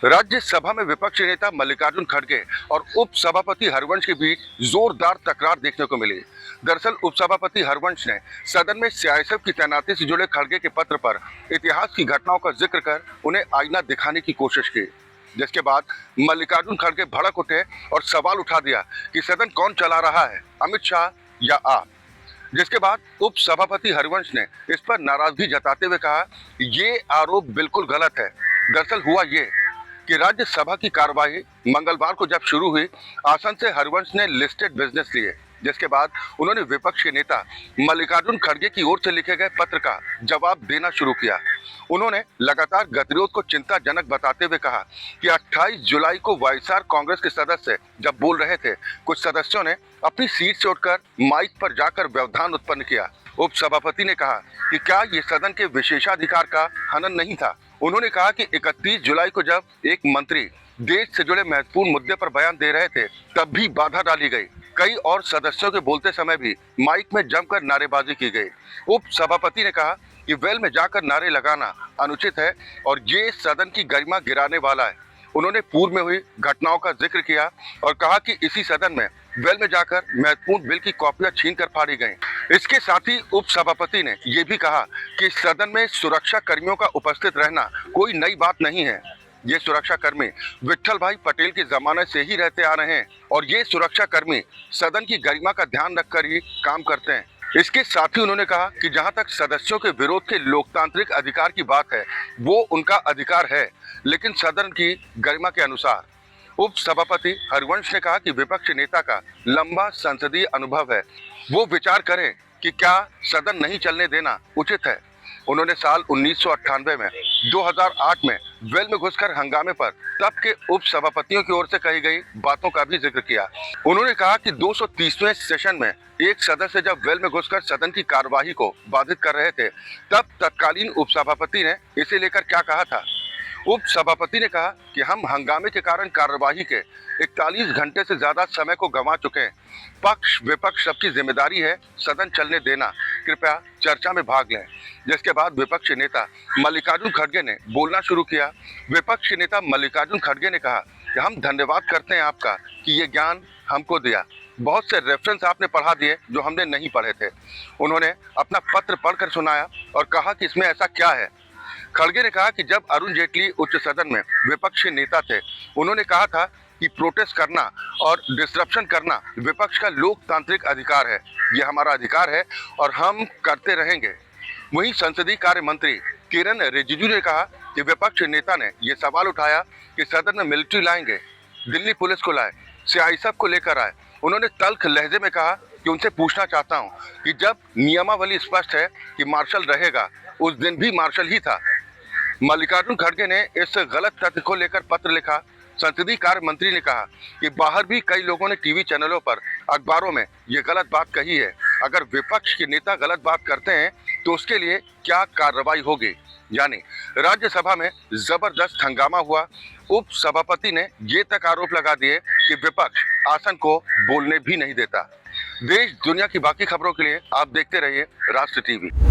राज्यसभा में विपक्षी नेता मल्लिकार्जुन खड़गे और उप सभापति हरवंश के बीच जोरदार तकरार देखने को मिली। दरअसल उप सभापति हरवंश ने सदन में सीआईएसएफ की तैनाती से जुड़े खड़गे के पत्र पर इतिहास की घटनाओं का जिक्र कर उन्हें आईना दिखाने की कोशिश की, जिसके बाद मल्लिकार्जुन खड़गे भड़क उठे और सवाल उठा दिया कि सदन कौन चला रहा है, अमित शाह या आप। जिसके बाद उप सभापति हरवंश ने इस पर नाराजगी जताते हुए कहा, ये आरोप बिल्कुल गलत है। दरअसल हुआ ये कि राज्यसभा की कार्यवाही मंगलवार को जब शुरू हुई, आसन से हरवंश ने लिस्टेड बिजनेस लिए, जिसके बाद उन्होंने विपक्ष के नेता मल्लिकार्जुन खड़गे की ओर से लिखे गए पत्र का जवाब देना शुरू किया। उन्होंने लगातार गतिरोध को चिंताजनक बताते हुए कहा कि 28 जुलाई को वाईएसआर कांग्रेस के सदस्य जब बोल रहे थे, कुछ सदस्यों ने अपनी सीट से उठकर माइक पर जाकर व्यवधान उत्पन्न किया। उप सभापति ने कहा कि क्या ये सदन के विशेषाधिकार का हनन नहीं था। उन्होंने कहा कि 31 जुलाई को जब एक मंत्री देश से जुड़े महत्वपूर्ण मुद्दे पर बयान दे रहे थे, तब भी बाधा डाली गई। कई और सदस्यों के बोलते समय भी माइक में जमकर नारेबाजी की गई। उप सभापति ने कहा कि वेल में जाकर नारे लगाना अनुचित है और ये सदन की गरिमा गिराने वाला है। उन्होंने पूर्व में हुई घटनाओं का जिक्र किया और कहा कि इसी सदन में वेल में जाकर महत्वपूर्ण बिल की कॉपियां छीनकर फाड़ी गईं। इसके साथ ही उप सभापति ने यह भी कहा कि सदन में सुरक्षा कर्मियों का उपस्थित रहना कोई नई बात नहीं है। ये सुरक्षा कर्मी विट्ठल भाई पटेल के जमाने से ही रहते आ रहे हैं और ये सुरक्षा कर्मी सदन की गरिमा का ध्यान रखकर ही काम करते हैं। इसके साथ ही उन्होंने कहा कि जहां तक सदस्यों के विरोध के लोकतांत्रिक अधिकार की बात है, वो उनका अधिकार है, लेकिन सदन की गरिमा के अनुसार। उप सभापति हरवंश ने कहा कि विपक्ष नेता का लंबा संसदीय अनुभव है, वो विचार करें कि क्या सदन नहीं चलने देना उचित है। उन्होंने साल 1998 में 2008 में वेल में घुसकर हंगामे पर तब के उप सभापतियों की ओर से कही गई बातों का भी जिक्र किया। उन्होंने कहा कि 230वें सेशन में एक सदस्य जब वेल में घुसकर सदन की कार्यवाही को बाधित कर रहे थे, तब तत्कालीन उप सभापति ने इसे लेकर क्या कहा था। उप सभापति ने कहा कि हम हंगामे के कारण कार्यवाही के 41 घंटे से ज्यादा समय को गंवा चुके हैं। पक्ष विपक्ष सबकी जिम्मेदारी है सदन चलने देना, कृपया चर्चा में भाग लें। जिसके बाद विपक्ष नेता मल्लिकार्जुन खड़गे ने बोलना शुरू किया। विपक्ष नेता मल्लिकार्जुन खड़गे ने कहा कि हम धन्यवाद करते हैं आपका कि ये ज्ञान हमको दिया। बहुत से रेफरेंस आपने पढ़ा दिए जो हमने नहीं पढ़े थे। उन्होंने अपना पत्र पढ़कर सुनाया और कहा कि इसमें ऐसा क्या है। खड़गे ने कहा कि जब अरुण जेटली उच्च सदन में विपक्ष के नेता थे, उन्होंने कहा था कि प्रोटेस्ट करना और डिसरप्शन करना विपक्ष का लोकतांत्रिक अधिकार है, ये हमारा अधिकार है और हम करते रहेंगे। वहीं संसदीय कार्य मंत्री किरण रिजिजू ने कहा कि विपक्ष नेता ने यह सवाल उठाया कि सदन में मिलिट्री लाएंगे, दिल्ली पुलिस को लाए, सीआईएसएफ को लेकर आए। उन्होंने तल्ख लहजे में कहा कि उनसे पूछना चाहता हूं कि जब नियमावली स्पष्ट है कि मार्शल रहेगा, उस दिन भी मार्शल ही था। मल्लिकार्जुन खड़गे ने इस गलत तथ्य को लेकर पत्र लिखा। संसदीय कार्य मंत्री ने कहा कि बाहर भी कई लोगों ने टीवी चैनलों पर, अखबारों में ये गलत बात कही है। अगर विपक्ष के नेता गलत बात करते हैं तो उसके लिए क्या कार्रवाई होगी। यानी राज्यसभा में जबरदस्त हंगामा हुआ। उप सभापति ने ये तक आरोप लगा दिए कि विपक्ष आसन को बोलने भी नहीं देता। देश दुनिया की बाकी खबरों के लिए आप देखते रहिए राष्ट्र टीवी।